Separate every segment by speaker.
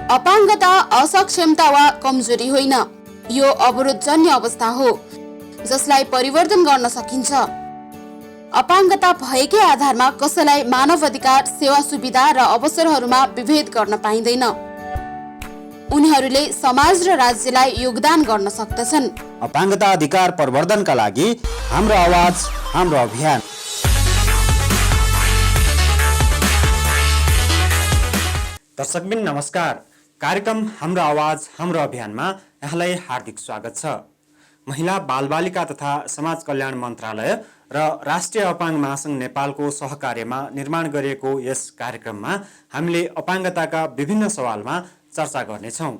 Speaker 1: अपाङ्गता असक्षमता वा कमजोरी होइन, यो अवरोधजन्य अवस्था हो जसलाई परिवर्तन गर्न सकिन्छ। अपाङ्गता भएकै आधारमा कसैलाई मानव अधिकार, सेवा सुविधा र अवसरहरूमा विभेद गर्न पाइँदैन। उनीहरूले समाज र राज्यलाई योगदान गर्न सक्दछन्।
Speaker 2: अपाङ्गता अधिकार प्रवर्धनका लागि हाम्रो आवाज हाम्रो अभियान। दर्शकबिन नमस्कार। कार्यक्रम हाम्रो आवाज हाम्रो अभियानमा यहाँलाई हार्दिक स्वागत छ। महिला बालबालिका तथा समाज कल्याण मन्त्रालय र राष्ट्रिय अपाङ्ग महासङ्घ नेपालको सहकार्यमा निर्माण गरिएको यस कार्यक्रममा हामीले अपाङ्गताका विभिन्न सवालमा चर्चा गर्नेछौँ।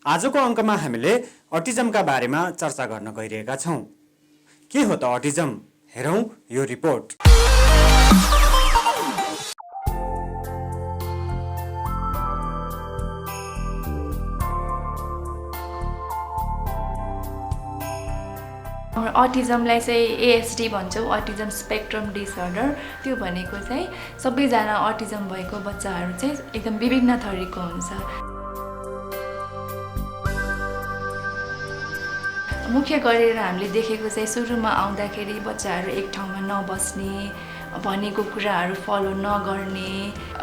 Speaker 2: आजको अङ्कमा हामीले अटिजमका बारेमा चर्चा गर्न गइरहेका छौँ। के हो त अटिजम? हेरौँ यो रिपोर्ट।
Speaker 3: अटिजमलाई चाहिँ एएसडी भन्छौँ, अटिजम स्पेक्ट्रम डिसअर्डर। त्यो भनेको चाहिँ सबैजना अटिजम भएको बच्चाहरू चाहिँ एकदम विभिन्न थरीको हुन्छ। मुख्य गरेर हामीले देखेको चाहिँ सुरुमा आउँदाखेरि बच्चाहरू एक ठाउँमा नबस्ने, भनेको कुराहरू फलो नगर्ने,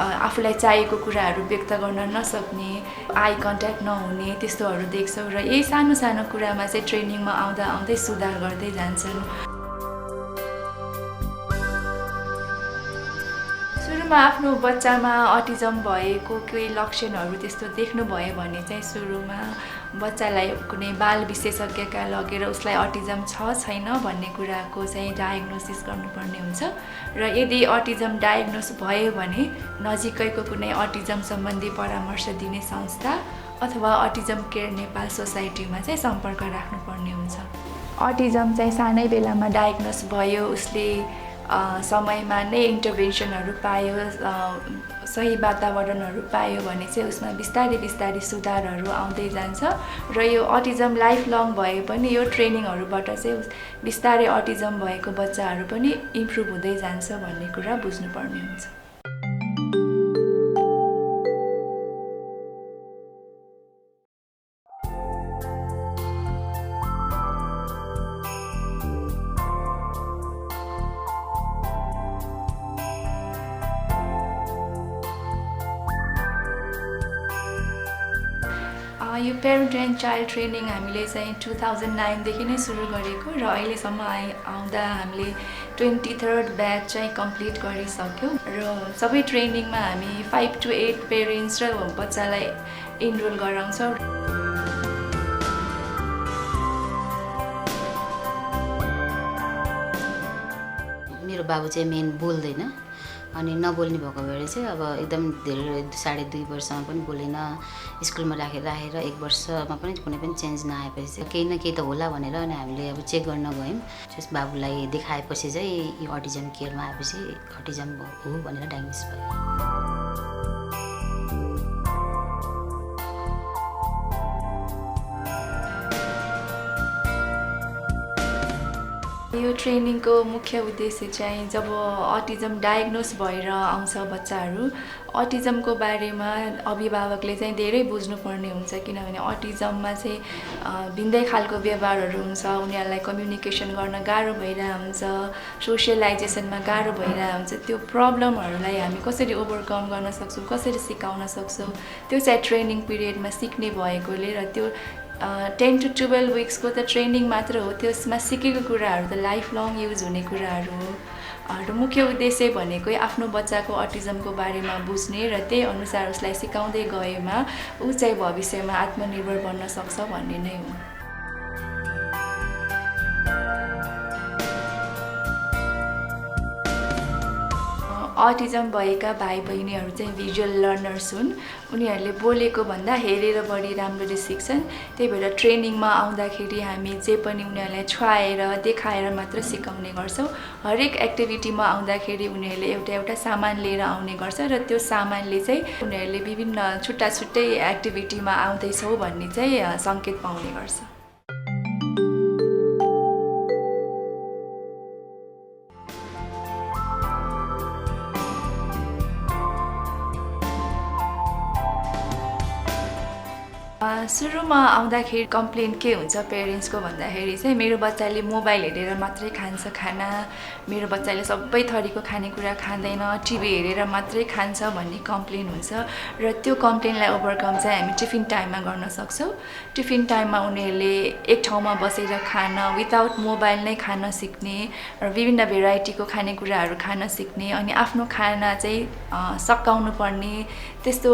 Speaker 3: आफूलाई चाहिएको कुराहरू व्यक्त गर्न नसक्ने, आई कन्ट्याक्ट नहुने, त्यस्तोहरू देख्छौँ। र यही सानो सानो कुरामा चाहिँ ट्रेनिङमा आउँदा आउँदै सुधार गर्दै जान्छन्। सुरुमा आफ्नो बच्चामा अटिजम भएको केही लक्षणहरू त्यस्तो देख्नुभयो भने चाहिँ सुरुमा बच्चालाई कुनै बाल विशेषज्ञका लगेर उसलाई अटिजम छ छैन भन्ने कुराको चाहिँ डायग्नोसिस गर्नुपर्ने हुन्छ। र यदि अटिजम डायग्नोस भयो भने नजिकैको कुनै अटिजम सम्बन्धी परामर्श दिने संस्था अथवा अटिजम केयर नेपाल सोसाइटीमा चाहिँ सम्पर्क राख्नुपर्ने हुन्छ। अटिजम चाहिँ सानै बेलामा डायग्नोस भयो, उसले समयमा नै इन्टरभेन्सनहरू पायो, सही वातावरणहरू पायो भने चाहिँ उसमा बिस्तारै बिस्तारै सुधारहरू आउँदै जान्छ। र यो अटिजम लाइफ लङ भए पनि यो ट्रेनिङहरूबाट चाहिँ बिस्तारै अटिजम भएको बच्चाहरू पनि इम्प्रुभ हुँदै जान्छ भन्ने कुरा बुझ्नुपर्ने हुन्छ। यो पेरेन्ट एन्ड चाइल्ड ट्रेनिङ हामीले चाहिँ 2009 देखि नै सुरु गरेको र अहिलेसम्म आउँदा हामीले 23rd ब्याच चाहिँ कम्प्लिट गरिसक्यौँ। र सबै ट्रेनिङमा हामी 5 to 8 पेरेन्ट्स र बच्चालाई इनरोल गराउँछौँ।
Speaker 4: मेरो बाबु चाहिँ मेन बोल्दैन, अनि नबोल्ने भएको भएर चाहिँ अब एकदम धेरै 2.5 वर्षमा पनि बोलेन। स्कुलमा राखेर 1 वर्षमा पनि कुनै पनि चेन्ज नआएपछि चाहिँ केही न केही त होला भनेर अनि हामीले अब चेक गर्न गयौँ। त्यस बाबुलाई देखाएपछि चाहिँ यो अटिजम केयरमा आएपछि अटिजम हो भनेर डायग्नोसिस भयो।
Speaker 3: यो ट्रेनिङको मुख्य उद्देश्य चाहिँ जब अटिजम डायग्नोस भएर आउँछ बच्चाहरू, अटिजमको बारेमा अभिभावकले चाहिँ धेरै बुझ्नुपर्ने हुन्छ। किनभने अटिजममा चाहिँ भिन्दै खालको व्यवहारहरू हुन्छ, उनीहरूलाई कम्युनिकेसन गर्न गाह्रो भइरहेको हुन्छ, सोसियलाइजेसनमा गाह्रो भइरहेको हुन्छ। त्यो प्रब्लमहरूलाई हामी कसरी ओभरकम गर्न सक्छौँ, कसरी सिकाउन सक्छौँ, त्यो चाहिँ ट्रेनिङ पिरियडमा सिक्ने भएकोले र त्यो 10 to 12 विक्सको त ट्रेनिङ मात्र हो, त्यसमा सिकेको कुराहरू त लाइफ लङ युज हुने कुराहरू हो। र मुख्य उद्देश्य भनेकै आफ्नो बच्चाको अटिजमको बारेमा बुझ्ने र त्यही अनुसार उसलाई सिकाउँदै गएमा ऊ चाहिँ भविष्यमा आत्मनिर्भर बन्न सक्छ भन्ने नै हो। अटिजम भएका भाइ बहिनीहरू चाहिँ भिजुअल लर्नर्स हुन्। उनीहरूले बोलेको भन्दा हेरेर बढी राम्ररी सिक्छन्। त्यही भएर ट्रेनिङमा आउँदाखेरि हामी जे पनि उनीहरूलाई छुवाएर देखाएर मात्र सिकाउने गर्छौँ। हरेक एक्टिभिटीमा आउँदाखेरि उनीहरूले एउटा सामान लिएर आउने गर्छ र त्यो सामानले चाहिँ उनीहरूले विभिन्न छुट्टा छुट्टै एक्टिभिटीमा आउँदैछौँ भन्ने चाहिँ सङ्केत पाउने गर्छ। सुरुमा आउँदाखेरि कम्प्लेन के हुन्छ पेरेन्ट्सको भन्दाखेरि चाहिँ मेरो बच्चाले मोबाइल हेरेर मात्रै खान्छ खाना, मेरो बच्चाले सबै थरीको खानेकुरा खाँदैन, टिभी हेरेर मात्रै खान्छ भन्ने कम्प्लेन हुन्छ र त्यो कम्प्लेनलाई ओभरकम चाहिँ हामी टिफिन टाइममा गर्न सक्छौँ। टिफिन टाइममा उनीहरूले एक ठाउँमा बसेर खान, विदाउट मोबाइल नै खान सिक्ने र विभिन्न भेराइटीको खानेकुराहरू खान सिक्ने, अनि आफ्नो खाना चाहिँ सकाउनु पर्ने, त्यस्तो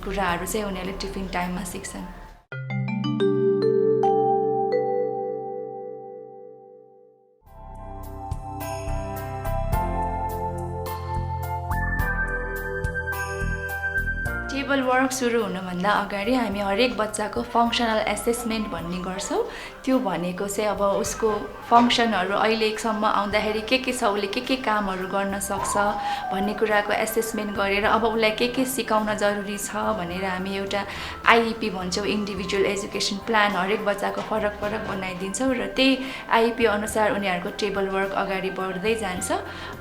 Speaker 3: कुराहरू चाहिँ उनीहरूले टिफिन टाइममा सिक्छन्। टेबल वर्क सुरु हुनुभन्दा अगाडि हामी हरेक बच्चाको फङ्सनल एसेसमेन्ट भन्ने गर्छौँ। त्यो भनेको चाहिँ अब उसको फङ्सनहरू अहिलेसम्म आउँदाखेरि के छ, उसले के कामहरू गर्न सक्छ भन्ने कुराको एसेसमेन्ट गरेर अब उसलाई के सिकाउन जरुरी छ भनेर हामी एउटा आइइपी भन्छौँ, इन्डिभिजुअल एजुकेसन प्लान हरेक बच्चाको फरक बनाइदिन्छौँ र त्यही आइइपी अनुसार उनीहरूको टेबल वर्क अगाडि बढ्दै जान्छ।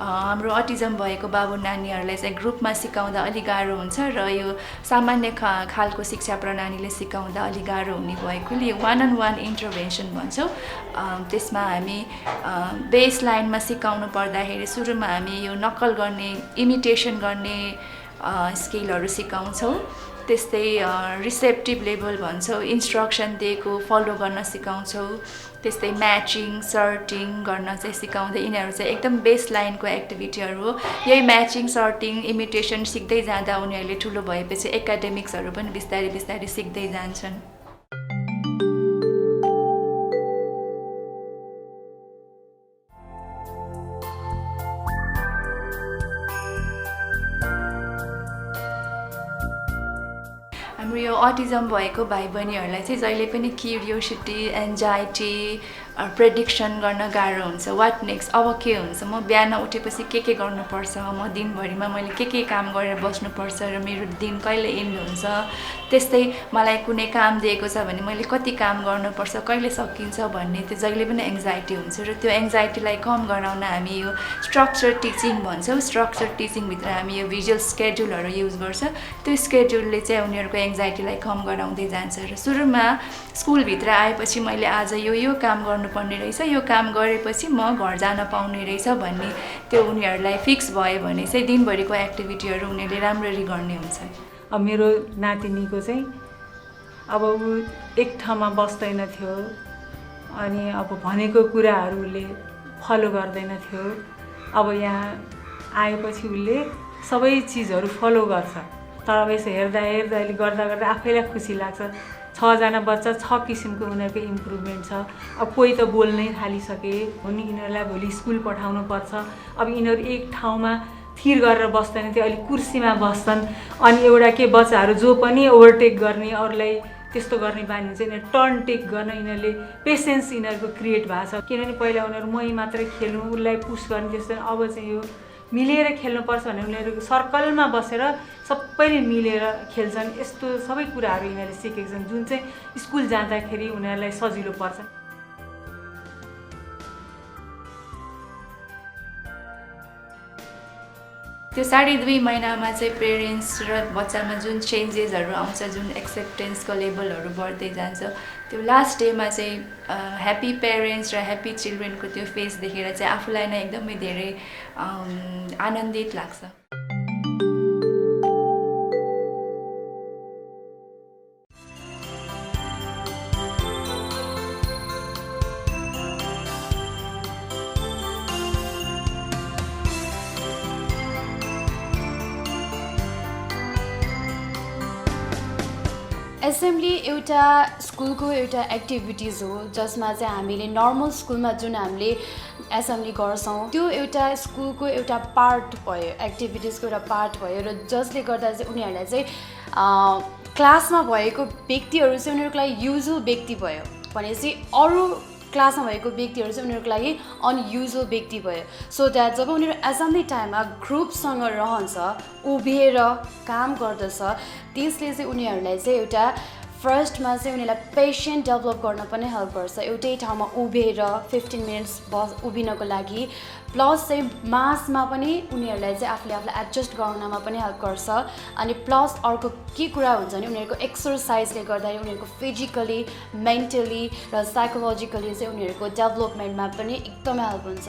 Speaker 3: हाम्रो अटिजम भएको बाबु नानीहरूलाई चाहिँ ग्रुपमा सिकाउँदा अलिक गाह्रो हुन्छ र यो सामान्य खालको शिक्षा प्रणालीले सिकाउँदा अलिक गाह्रो हुने भएकोले वान अन वान इन्टरभेन्सन भन्छौँ। त्यसमा हामी बेस लाइनमा सिकाउनु पर्दाखेरि सुरुमा हामी यो नक्कल गर्ने, इमिटेसन गर्ने स्किलहरू सिकाउँछौँ। त्यस्तै रिसेप्टिभ लेभल भन्छौँ, इन्स्ट्रक्सन दिएको फलो गर्न सिकाउँछौँ। त्यस्तै म्याचिङ, सर्टिङ गर्न चाहिँ सिकाउँदै यिनीहरू चाहिँ एकदम बेस लाइनको एक्टिभिटीहरू हो। यही म्याचिङ, सर्टिङ, इमिटेसन सिक्दै जाँदा उनीहरूले ठुलो भएपछि एकाडेमिक्सहरू पनि बिस्तारै सिक्दै जान्छन्। हाम्रो यो अटिजम भएको भाइ बहिनीहरूलाई चाहिँ जहिले पनि क्युरियोसिटी, एन्जाइटी, प्रेडिक्सन गर्न गाह्रो हुन्छ। वाट नेक्स्ट, अब के हुन्छ, म बिहान उठेपछि के गर्नुपर्छ, म दिनभरिमा मैले के काम गरेर बस्नुपर्छ र मेरो दिन कहिले एन्ड हुन्छ। त्यस्तै मलाई कुनै काम दिएको छ भने मैले कति काम गर्नुपर्छ, कहिले सकिन्छ भन्ने त्यो जहिले पनि एङ्जाइटी हुन्छ र त्यो एङ्जाइटीलाई कम गराउन हामी यो स्ट्रक्चर टिचिङ भन्छौँ। स्ट्रक्चर टिचिङभित्र हामी यो भिजुअल स्केड्युलहरू युज गर्छ। त्यो स्केड्युलले चाहिँ उनीहरूको एङ्जाइटीलाई कम गराउँदै जान्छ र सुरुमा स्कुलभित्र आएपछि मैले आज यो काम गर्नुपर्ने रहेछ, यो काम गरेपछि म घर जान पाउने रहेछ भन्ने त्यो उनीहरूलाई फिक्स भयो भने चाहिँ दिनभरिको एक्टिभिटीहरू उनीहरूले राम्ररी गर्ने हुन्छ।
Speaker 5: अब मेरो नातिनीको चाहिँ अब ऊ एक ठाउँमा बस्दैन थियो, अनि अब भनेको कुराहरूले फलो गर्दैन थियो। अब यहाँ आएपछि उसले सबै चिजहरू फलो गर्छ। तर अब यसो हेर्दा गर्दा आफैलाई खुसी लाग्छ। 6 जना बच्चा 6 किसिमको उनीहरूको इम्प्रुभमेन्ट छ। अब कोही त बोल्नै थालिसके भने यिनीहरूलाई भोलि स्कुल पठाउनु पर्छ। अब यिनीहरू एक ठाउँमा थिर गरेर बस्दैन थियो, अहिले कुर्सीमा बस्छन्। अनि एउटा के बच्चाहरू जो पनि ओभरटेक गर्ने, अरूलाई त्यस्तो गर्ने बानी हुन्छ, यिनीहरू टर्न टेक गर्न यिनीहरूले पेसेन्स यिनीहरूको क्रिएट भएको छ। किनभने पहिला उनीहरू मै मात्रै खेल्नु, उसलाई पुस गर्ने त्यस्तो। अब चाहिँ यो मिलेर खेल्नुपर्छ भने उनीहरू सर्कलमा बसेर सबैले मिलेर खेल्छन्। यस्तो सबै कुराहरू यिनीहरूले सिकेका छन् जुन चाहिँ स्कुल जाँदाखेरि उनीहरूलाई सजिलो पर्छ।
Speaker 3: त्यो 2.5 महिनामा चाहिँ पेरेन्ट्स र बच्चामा जुन चेन्जेसहरू आउँछ, जुन एक्सेप्टेन्सको लेभलहरू बढ्दै जान्छ, त्यो लास्ट डेमा चाहिँ ह्याप्पी पेरेन्ट्स र ह्याप्पी चिल्ड्रेनको त्यो फेस देखेर चाहिँ आफूलाई नै एकदमै धेरै आनन्दित लाग्छ।
Speaker 1: एसेम्ब्ली एउटा स्कुलको एउटा एक्टिभिटिज हो जसमा चाहिँ हामीले नर्मल स्कुलमा जुन हामीले एसेम्ब्ली गर्छौँ त्यो एउटा स्कुलको एउटा पार्ट भयो, एक्टिभिटिजको एउटा पार्ट भयो र जसले गर्दा चाहिँ उनीहरूलाई चाहिँ क्लासमा भएको व्यक्तिहरू चाहिँ उनीहरूको लागि युजुअल व्यक्ति भयो भनेपछि अरू क्लासमा भएको व्यक्तिहरू चाहिँ उनीहरूको लागि अनयुजुअल व्यक्ति भयो। सो द्याट जब उनीहरू एसेम्ब्ली टाइममा ग्रुपसँग रहन्छ, उभिएर काम गर्दछ, त्यसले चाहिँ उनीहरूलाई चाहिँ एउटा
Speaker 6: फर्स्टमा चाहिँ उनीहरूलाई पेसेन्ट डेभलप गर्न पनि हेल्प गर्छ एउटै ठाउँमा उभिएर 15 मिनट्स उभिनको लागि प्लस चाहिँ मासमा पनि उनीहरूलाई चाहिँ आफूलाई एडजस्ट गराउनमा पनि हेल्प गर्छ अनि प्लस अर्को के कुरा हुन्छ भने उनीहरूको एक्सर्साइजले गर्दाखेरि उनीहरूको फिजिकली मेन्टली र साइकोलोजिकली चाहिँ उनीहरूको डेभलपमेन्टमा पनि एकदमै हेल्प हुन्छ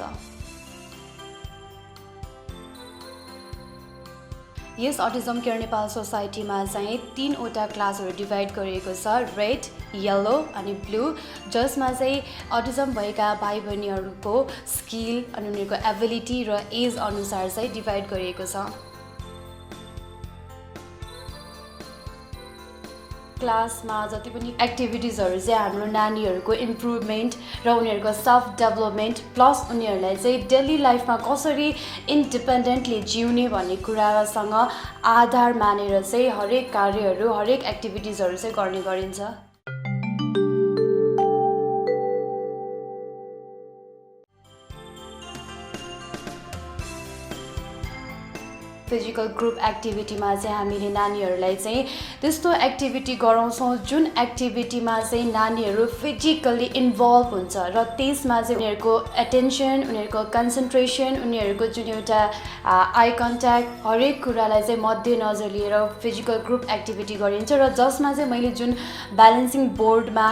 Speaker 6: यस अटिजम केयर नेपाल सोसाइटीमा चाहिँ 3वटा क्लासहरू डिभाइड गरिएको छ रेड येलो अनि ब्लू जसमा चाहिँ अटिजम भएका भाइ बहिनीहरूको स्किल अनि उनीहरूको एबिलिटी र एज अनुसार चाहिँ डिभाइड गरिएको छ क्लासमा जति पनि एक्टिभिटिजहरू चाहिँ हाम्रो नानीहरूको इम्प्रुभमेन्ट र उनीहरूको सेल्फ डेभलपमेन्ट प्लस उनीहरूलाई चाहिँ डेली लाइफमा कसरी इन्डिपेन्डेन्टली जिउने भन्ने कुरासँग आधार मानेर चाहिँ हरेक कार्यहरू हरेक एक्टिभिटिजहरू चाहिँ गर्ने गरिन्छ फिजिकल ग्रुप एक्टिभिटीमा चाहिँ हामीले नानीहरूलाई चाहिँ त्यस्तो एक्टिभिटी गराउँछौँ जुन एक्टिभिटीमा चाहिँ नानीहरू फिजिकल्ली इन्भल्भ हुन्छ र त्यसमा चाहिँ उनीहरूको एटेन्सन उनीहरूको कन्सन्ट्रेसन उनीहरूको जुन एउटा आई कन्ट्याक्ट हरेक कुरालाई चाहिँ मध्यनजर लिएर फिजिकल ग्रुप एक्टिभिटी गरिन्छ र जसमा चाहिँ मैले जुन ब्यालेन्सिङ बोर्डमा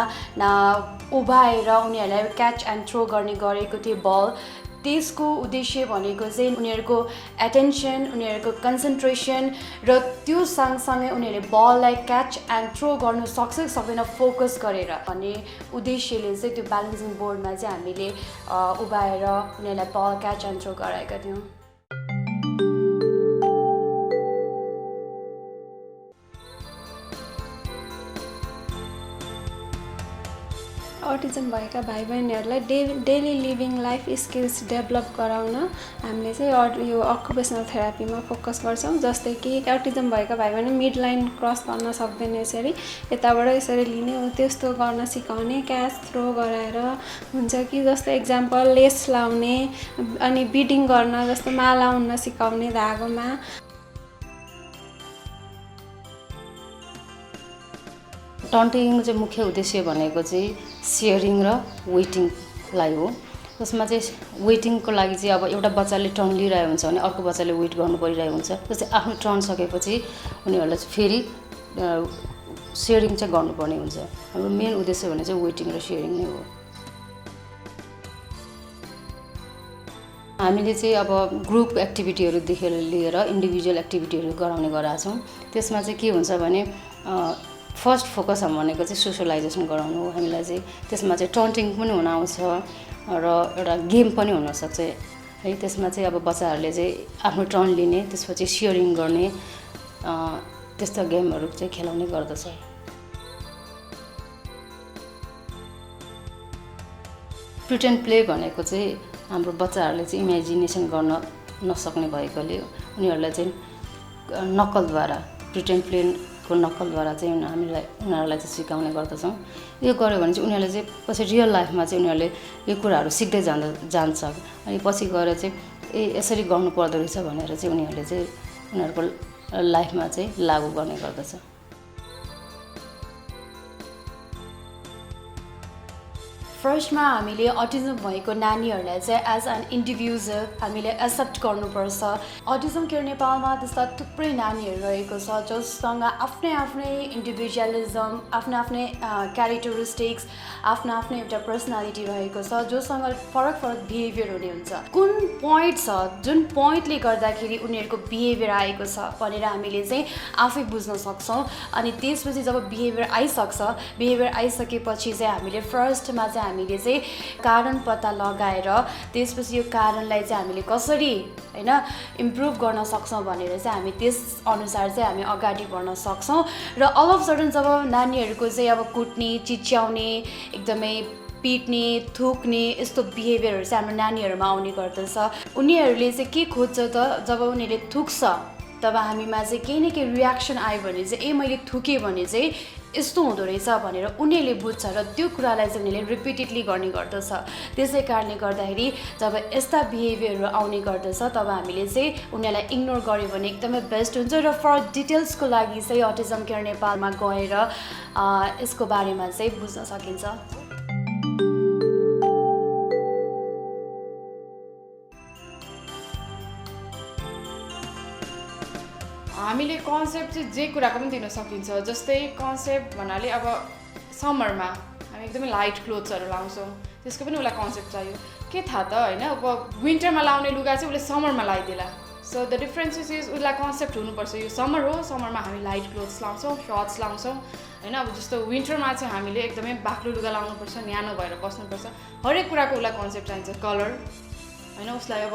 Speaker 6: उभाएर उनीहरूलाई क्याच एन्ड थ्रो गर्ने गरेको थिएँ बल त्यसको उद्देश्य भनेको चाहिँ उनीहरूको एटेन्सन उनीहरूको कन्सन्ट्रेसन र त्यो सँगसँगै उनीहरूले बललाई क्याच एन्ड थ्रो गर्नु सक्छ कि सक्दैन फोकस गरेर भन्ने उद्देश्यले चाहिँ त्यो ब्यालेन्सिङ बोर्डमा चाहिँ हामीले उभाएर उनीहरूलाई बल क्याच एन्ड थ्रो गराएका थियौँ
Speaker 7: अटिजम भएका भाइ बहिनीहरूलाई daily living life skills develop गराउन हामीले चाहिँ यो अकुपेसनल थेरापीमा फोकस गर्छौँ जस्तै कि अटिजम भएका भाइ बहिनी मिड लाइन क्रस गर्न सक्दैन यसरी यताबाट यसरी लिने हो त्यस्तो गर्न सिकाउने क्याच थ्रो गराएर हुन्छ कि जस्तै इक्जाम्पल लेस लाउने अनि बिडिङ गर्न जस्तो माला उन्न सिकाउने धागोमा
Speaker 4: टन्टिङको चाहिँ मुख्य उद्देश्य भनेको चाहिँ सेयरिङ र वेटिङलाई हो जसमा चाहिँ वेटिङको लागि चाहिँ अब एउटा बच्चाले टर्न लिइरहेको हुन्छ भने अर्को बच्चाले वेट गर्नु परिरहेको हुन्छ जस्तै आफ्नो टर्न सकेपछि उनीहरूलाई चाहिँ फेरि सेयरिङ चाहिँ गर्नुपर्ने हुन्छ हाम्रो मेन उद्देश्य भने चाहिँ वेटिङ र सेयरिङ नै हो हामीले चाहिँ अब ग्रुप एक्टिभिटीहरूदेखि लिएर इन्डिभिजुअल एक्टिभिटीहरू गराउने गरेका छौँ त्यसमा चाहिँ के हुन्छ भने फर्स्ट फोकस भनेको चाहिँ सोसलाइजेसन गराउनु हो हामीलाई चाहिँ त्यसमा चाहिँ टन्टिङ पनि हुन आउँछ र एउटा गेम पनि हुनसक्छ है त्यसमा चाहिँ अब बच्चाहरूले चाहिँ आफ्नो टर्न लिने त्यसपछि सेयरिङ गर्ने त्यस्तो गेमहरू चाहिँ खेलाउने गर्दछ प्रिटेन्ड प्ले भनेको चाहिँ हाम्रो बच्चाहरूले चाहिँ इमेजिनेसन गर्न नसक्ने भएकोले उनीहरूलाई चाहिँ नक्कलद्वारा प्रिटेन्ड प्ले को नक्कलद्वारा चाहिँ उनीहरूलाई चाहिँ सिकाउने गर्दछौँ यो गर्यो भने चाहिँ उनीहरूले चाहिँ पछि रियल लाइफमा चाहिँ उनीहरूले यो कुराहरू सिक्दै जान्छ अनि पछि गएर चाहिँ यसरी गर्नुपर्दो रहेछ भनेर चाहिँ उनीहरूले चाहिँ उनीहरूको लाइफमा चाहिँ लागू गर्ने गर्दछ
Speaker 6: फर्स्टमा हामीले अटिजम भएको नानीहरूलाई चाहिँ एज एन इन्डिभिजुअल हामीले एक्सेप्ट गर्नुपर्छ अटिजम केयर नेपालमा त्यस्ता थुप्रै नानीहरू रहेको छ जससँग आफ्नै आफ्नै इन्डिभिजुअलिजम आफ्नै क्यारेक्टरिस्टिक्स आफ्नै एउटा पर्सनालिटी रहेको छ जोसँग फरक फरक बिहेभियर हुने हुन्छ कुन पोइन्ट छ जुन पोइन्टले गर्दाखेरि उनीहरूको बिहेभियर आएको छ भनेर हामीले चाहिँ आफै बुझ्न सक्छौँ अनि त्यसपछि जब बिहेभियर आइसकेपछि चाहिँ हामीले फर्स्टमा चाहिँ हामीले चाहिँ कारण पत्ता लगाएर त्यसपछि यो कारणलाई चाहिँ हामीले कसरी हैन इम्प्रुभ गर्न सक्छौँ भनेर चाहिँ हामी त्यस अनुसार चाहिँ हामी अगाडि बढ्न सक्छौँ र अल अफ सडन जब नानीहरूको चाहिँ अब कुट्ने चिच्याउने एकदमै पिट्ने थुक्ने यस्तो बिहेभियरहरू चाहिँ हाम्रो नानीहरूमा आउने गर्दछ उनीहरूले चाहिँ के खोज्छ त जब उनीहरूले थुक्छ तब हामीमा चाहिँ केही न केही रियाक्सन आयो भने चाहिँ मैले थुकेँ भने चाहिँ यस्तो हुँदो रहेछ भनेर उनीहरूले बुझ्छ र त्यो कुरालाई चाहिँ उनीहरूले रिपिटेडली गर्ने गर्दछ। त्यसै कारणले गर्दाखेरि जब यस्ता बिहेभियरहरू आउने गर्दछ तब हामीले चाहिँ उनीहरूलाई इग्नोर गर्यो भने एकदमै बेस्ट हुन्छ। र फर डिटेल्सको लागि चाहिँ अटिजम केयर नेपालमा गएर यसको बारेमा चाहिँ बुझ्न सकिन्छ।
Speaker 8: हामीले कन्सेप्ट चाहिँ जे कुराको पनि दिन सकिन्छ। जस्तै कन्सेप्ट भन्नाले अब समरमा हामी एकदमै लाइट क्लोथ्सहरू लाउँछौँ, त्यसको पनि उसलाई कन्सेप्ट चाहियो। के थाहा त होइन, अब विन्टरमा लाउने लुगा चाहिँ उसले समरमा लगाइदिएला। सो द डिफ्रेन्सेस इज उसलाई कन्सेप्ट हुनुपर्छ, यो समर हो, समरमा हामी लाइट क्लोथ्स लाउँछौँ, सर्ट्स लाउँछौँ होइन। अब जस्तो विन्टरमा चाहिँ हामीले एकदमै बाक्लो लुगा लाउनुपर्छ, न्यानो भएर बस्नुपर्छ। हरेक कुराको उसलाई कन्सेप्ट चाहिन्छ। कलर होइन, उसलाई अब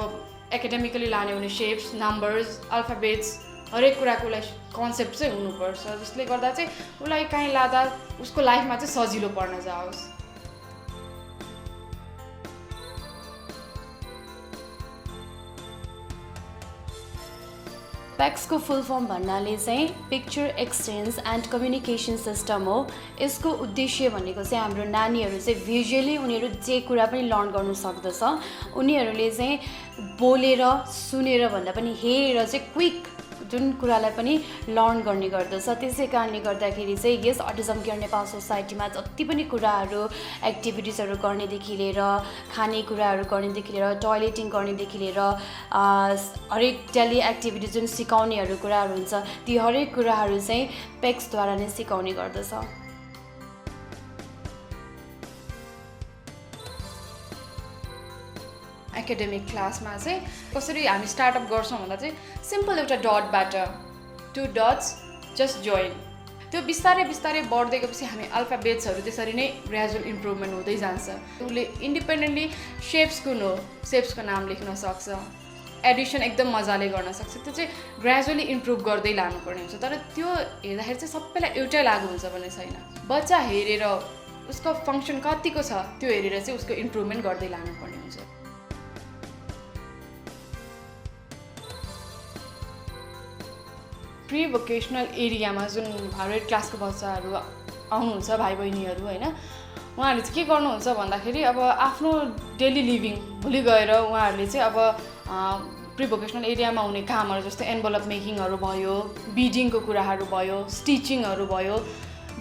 Speaker 8: एकाडेमिकली लाने हुने सेप्स, नम्बर्स, अल्फाबेट्स, हरेक कुराको उसलाई कन्सेप्ट चाहिँ हुनुपर्छ, जसले गर्दा चाहिँ उसलाई कहीँ लाँदा उसको लाइफमा चाहिँ सजिलो पर्न जाओस्।
Speaker 6: PECS को फुल फर्म भन्नाले चाहिँ picture exchange and communication system हो। यसको उद्देश्य भनेको चाहिँ हाम्रो नानीहरू चाहिँ भिजुअली उनीहरू जे कुरा पनि लर्न गर्नु सक्दछ। उनीहरूले चाहिँ बोलेर सुनेर भन्दा पनि हेरेर चाहिँ क्विक जुन कुरालाई पनि लर्न गर्ने गर्दछ। त्यसै कारणले गर्दाखेरि चाहिँ यस अटिजम केयर नेपाल सोसाइटीमा जति पनि कुराहरू एक्टिभिटिजहरू गर्नेदेखि लिएर खानेकुराहरू गर्नेदेखि लिएर टोयलेटिङ गर्नेदेखि लिएर हरेक डेली एक्टिभिटिज जुन सिकाउनेहरू कुराहरू हुन्छ ती हरेक कुराहरू चाहिँ पेक्सद्वारा नै सिकाउने गर्दछ।
Speaker 8: एकाडेमिक क्लासमा चाहिँ कसरी हामी स्टार्टअप गर्छौँ भन्दा चाहिँ सिम्पल एउटा डटबाट 2 डट्स जस्ट जोइन, त्यो बिस्तारै बिस्तारै बढ्दै गएपछि हामी अल्फाबेट्सहरू त्यसरी नै ग्रेजुअल इम्प्रुभमेन्ट हुँदै जान्छ। उसले इन्डिपेन्डेन्टली सेप्स कुन हो, सेप्सको नाम लेख्न सक्छ, एडिसन एकदम मजाले गर्न सक्छ। त्यो चाहिँ ग्रेजुअली इम्प्रुभ गर्दै लानुपर्ने हुन्छ। तर त्यो हेर्दाखेरि चाहिँ सबैलाई एउटै लागु हुन्छ भन्ने छैन। बच्चा हेरेर उसको फङ्सन कतिको छ त्यो हेरेर चाहिँ उसको इम्प्रुभमेन्ट गर्दै लानुपर्ने हुन्छ। प्री भोकेसनल एरियामा जुन 100 क्लासको बच्चाहरू आउनुहुन्छ, भाइ बहिनीहरू होइन, उहाँहरूले चाहिँ के गर्नुहुन्छ भन्दाखेरि अब आफ्नो डेली लिभिङ भोलि गएर उहाँहरूले चाहिँ अब प्री भोकेसनल एरियामा हुने कामहरू जस्तै एन्भलप मेकिङहरू भयो, बिडिङको कुराहरू भयो, स्टिचिङहरू भयो,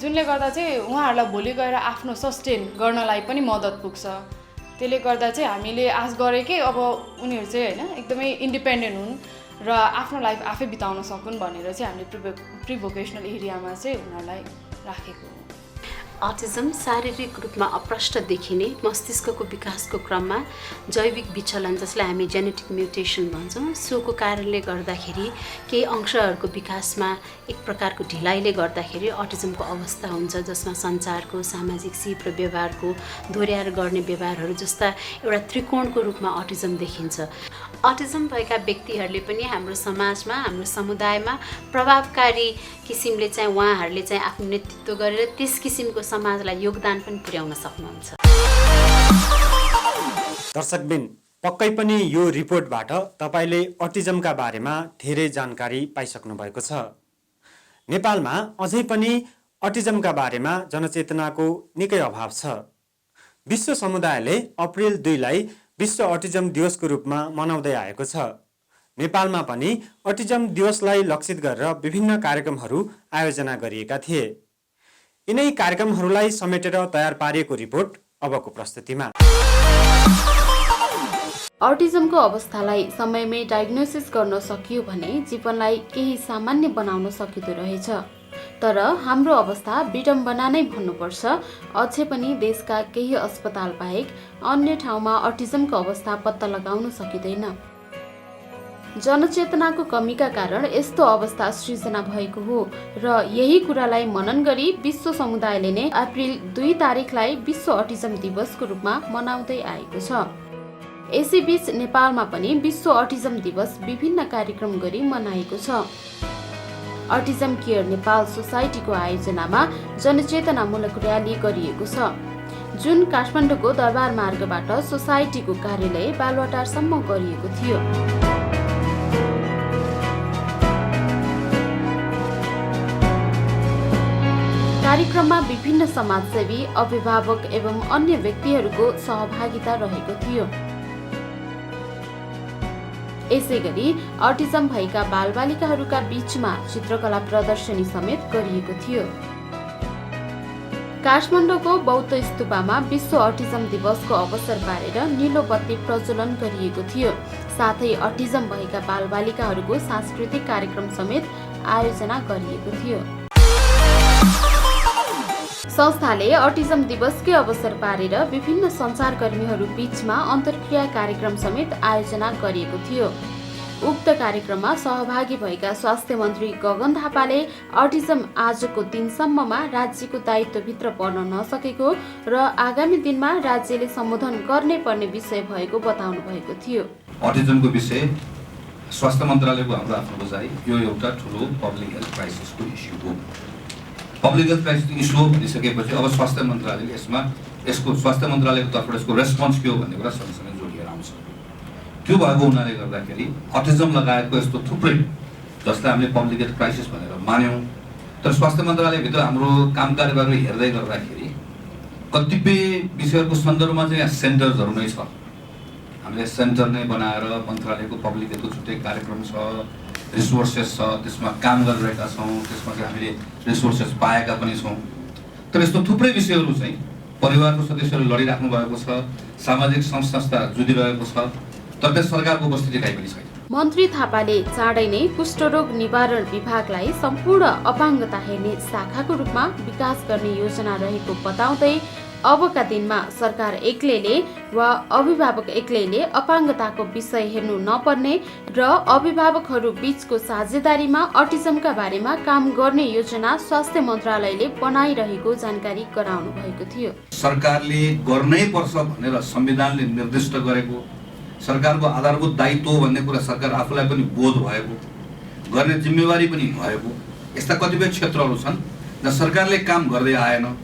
Speaker 8: जुनले गर्दा चाहिँ उहाँहरूलाई भोलि गएर आफ्नो सस्टेन गर्नलाई पनि मद्दत पुग्छ। त्यसले गर्दा चाहिँ हामीले आश गरे कि अब उनीहरू चाहिँ होइन एकदमै इन्डिपेन्डेन्ट हुन् र आफ्नो लाइफ आफै बिताउन सकुन् भनेर चाहिँ हामीले प्री भोकेसनल एरियामा चाहिँ उनीहरूलाई राखेको हो।
Speaker 9: अटिजम शारीरिक रूपमा अप्रष्ट देखिने मस्तिष्कको विकासको क्रममा जैविक विचलन जसलाई हामी जेनेटिक म्युटेसन भन्छौँ सोको कारणले गर्दाखेरि केही अंशहरूको विकासमा एक प्रकारको ढिलाइले गर्दाखेरि अटिजमको अवस्था हुन्छ, जसमा सञ्चारको, सामाजिक सिप र व्यवहारको दोहोर्याएर गर्ने व्यवहारहरू जस्ता एउटा त्रिकोणको रूपमा अटिजम देखिन्छ। अटिजम भएका व्यक्तिहरूले पनि हाम्रो समाजमा, हाम्रो समुदायमा प्रभावकारी किसिमले चाहिँ उहाँहरूले चाहिँ आफ्नो नेतृत्व गरेर त्यस किसिमको समाजलाई योगदान पनि पुर्याउन सक्नुहुन्छ।
Speaker 2: दर्शकबिन, पक्कै पनि यो रिपोर्टबाट तपाईले अटिजमका बारेमा धेरै जानकारी पाइसक्नु भएको छ। नेपालमा अझै पनि अटिजमका बारेमा जनचेतनाको निकै अभाव छ। विश्व समुदायले अप्रिल 2 लाई विश्व अटिजम दिवसको रूपमा मनाउँदै आएको छ। नेपालमा पनि अटिजम दिवसलाई लक्षित गरेर विभिन्न कार्यक्रमहरू आयोजना गरिएका थिए। यिनै कार्यक्रमहरूलाई समेटेर तयार पारिएको रिपोर्ट अबको प्रस्तुतिमा।
Speaker 1: अटिजमको अवस्थालाई समयमै डायग्नोसिस गर्न सकियो भने जीवनलाई केही सामान्य बनाउन सकिँदो रहेछ। तर हाम्रो अवस्था विडम्बना नै भन्नुपर्छ, अझै पनि देशका केही अस्पताल बाहेक अन्य ठाउँमा अटिजमको अवस्था पत्ता लगाउन सकिँदैन। जनचेतनाको कमीका कारण यस्तो अवस्था सृजना भएको हो र यही कुरालाई मनन गरी विश्व समुदायले नै अप्रिल 2 तारिखलाई विश्व अटिजम दिवसको रूपमा मनाउँदै आएको छ। यसैबीच नेपालमा पनि विश्व अटिजम दिवस विभिन्न कार्यक्रम गरी मनाएको छ। अटिजम केयर नेपाल सोसाइटीको आयोजनामा जनचेतनामूलक र्याली गरिएको छ, जुन काठमाडौँको दरबार मार्गबाट सोसाइटीको कार्यालय बालुवाटारसम्म गरिएको थियो। कार्यक्रममा विभिन्न समाजसेवी, अभिभावक एवं अन्य व्यक्तिहरूको सहभागिता रहेको थियो। यसैगरी अटिजम भएका बालबालिकाहरूका बीचमा चित्रकला प्रदर्शनी समेत गरिएको थियो। काठमाडौँको बौद्ध स्तूपमा विश्व अटिजम दिवसको अवसर पारेर नीलो बत्ती प्रज्वलन गरिएको थियो। साथै अटिजम भएका बालबालिकाहरूको सांस्कृतिक कार्यक्रम समेत आयोजना गरिएको थियो। संस्थाले अटिजम दिवसकै अवसर पारेर विभिन्न सञ्चारकर्मीहरू बीचमा अन्तर्क्रिया कार्यक्रम समेत आयोजना गरिएको थियो। उक्त कार्यक्रममा सहभागी भएका स्वास्थ्य मन्त्री गगन थापाले अटिजम आजको दिनसम्ममा राज्यको दायित्वभित्र पर्न नसकेको र आगामी दिनमा राज्यले सम्बोधन गर्ने पर्ने विषय भएको बताउनु भएको थियो।
Speaker 10: अटिजमको विषय स्वास्थ्य मन्त्रालयको हाम्रो आफ्नो बुझाइ यो एउटा ठुलो पब्लिक हेल्थ क्राइसिसको इस्यु हो। पब्लिक हेल्थ क्राइसिस इस्यु हो भनिसकेपछि अब स्वास्थ्य मन्त्रालयले यसको स्वास्थ्य मन्त्रालयको तर्फबाट यसको रेस्पोन्स के हो भन्ने कुरा सँगसँगै जोडिएर आउँछ। त्यो भएको हुनाले गर्दाखेरि अटिजम लगायतको यस्तो थुप्रै जसलाई हामीले पब्लिक हेल्थ क्राइसिस भनेर मान्यौँ, तर स्वास्थ्य मन्त्रालयभित्र हाम्रो काम कार्यभार हेर्दै गर्दाखेरि कतिपय विषयहरूको सन्दर्भमा चाहिँ यहाँ सेन्टर्सहरू नै छ। हामीले सेन्टर नै बनाएर मन्त्रालयको पब्लिक हेल्थको छुट्टै कार्यक्रम छ, रिसोर्सेस छ, त्यसमा काम गरिरहेका छौँ, त्यसमा चाहिँ हामीले रिसोर्सेस पाएका पनि छौँ। तर यस्तो थुप्रै विषयहरू चाहिँ परिवारको सदस्यहरू लडिराख्नु भएको छ, सामाजिक संस्था जुधिरहेको छ, तर त्यस सरकारको उपस्थिति कहीँ पनि छैन।
Speaker 1: मन्त्री थापाले चाँडै नै कुष्ठरोग निवारण विभागलाई सम्पूर्ण अपाङ्गता हेर्ने शाखाको रूपमा विकास गर्ने योजना रहेको बताउँदै अबका दिनमा सरकार एक्लैले वा अभिभावक एक्लैले अपाङ्गताको विषय हेर्नु नपर्ने र अभिभावकहरू बीचको साझेदारीमा अटिजमका बारेमा काम गर्ने योजना स्वास्थ्य मन्त्रालयले बनाइरहेको जानकारी गराउनु भएको थियो।
Speaker 10: सरकारले गर्नै पर्छ भनेर संविधानले निर्दिष्ट गरेको, सरकारको आधारभूत दायित्व हो भन्ने कुरा सरकार आफूलाई पनि बोध भएको, गर्ने जिम्मेवारी पनि भएको यस्ता कतिपय क्षेत्रहरू छन् जहाँ सरकारले काम गर्दै आएन।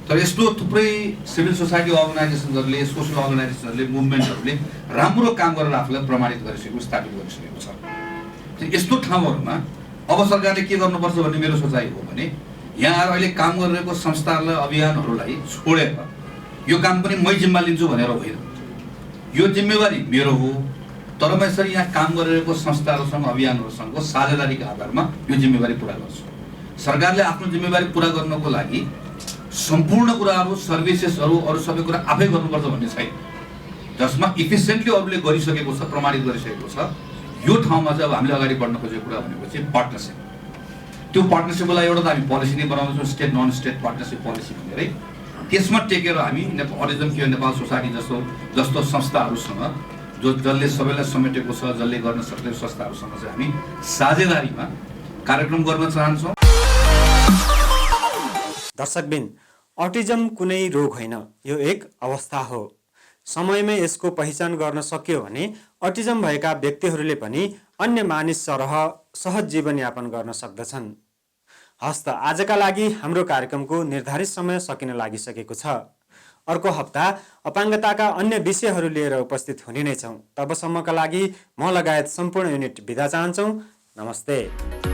Speaker 10: तर यस्तो थुप्रै सिभिल सोसाइटी अर्गनाइजेसनहरूले, सोसल अर्गनाइजेसनहरूले, मुभमेन्टहरूले राम्रो काम गरेर आफूलाई प्रमाणित गरिसकेको, स्थापित गरिसकेको छ। यस्तो ठाउँहरूमा अब सरकारले के गर्नुपर्छ भन्ने मेरो सोचाइ हो भने यहाँ आएर अहिले काम गरिरहेको संस्थाहरूलाई, अभियानहरूलाई छोडेर यो काम पनि मै जिम्मा लिन्छु भनेर होइन, यो जिम्मेवारी मेरो हो, तर म यसरी यहाँ काम गरिरहेको संस्थाहरूसँग, अभियानहरूसँग साझेदारीका आधारमा यो जिम्मेवारी पुरा गर्छु। सरकारले आफ्नो जिम्मेवारी पुरा गर्नको लागि सम्पूर्ण कुराहरू, सर्भिसेसहरू, अरू सबै कुरा आफै गर्नुपर्छ भन्ने छैन। जसमा इफिसियन्टली अरूले गरिसकेको छ, प्रमाणित गरिसकेको छ, यो ठाउँमा चाहिँ अब हामीले अगाडि बढ्न खोजेको कुरा भनेको चाहिँ पार्टनरसिप। त्यो पार्टनरसिपलाई एउटा त हामी पोलिसी नै बनाउँछौँ, state non state partnership policy भनेरै। त्यसमा टेकेर हामी अटिजम केयर नेपाल सोसाइटी जस्तो संस्थाहरूसँग, जसले सबैलाई समेटेको छ, जसले गर्न सक्ने संस्थाहरूसँग चाहिँ हामी साझेदारीमा कार्यक्रम गर्न चाहन्छौँ।
Speaker 2: दर्शकबिन, अटिजम कुनै रोग होइन, यो एक अवस्था हो। समयमै यसको पहिचान गर्न सक्यो भने अटिजम भएका व्यक्तिहरूले पनि अन्य मानिस सरह सहज जीवनयापन गर्न सक्दछन्। हस्त आजका लागि हाम्रो कार्यक्रमको निर्धारित समय सकिन लागिसकेको छ। अर्को हप्ता अपाङ्गताका अन्य विषयहरू लिएर उपस्थित हुने नै छौँ। तबसम्मका लागि म लगायत सम्पूर्ण युनिट बिदा चाहन्छौँ। नमस्ते।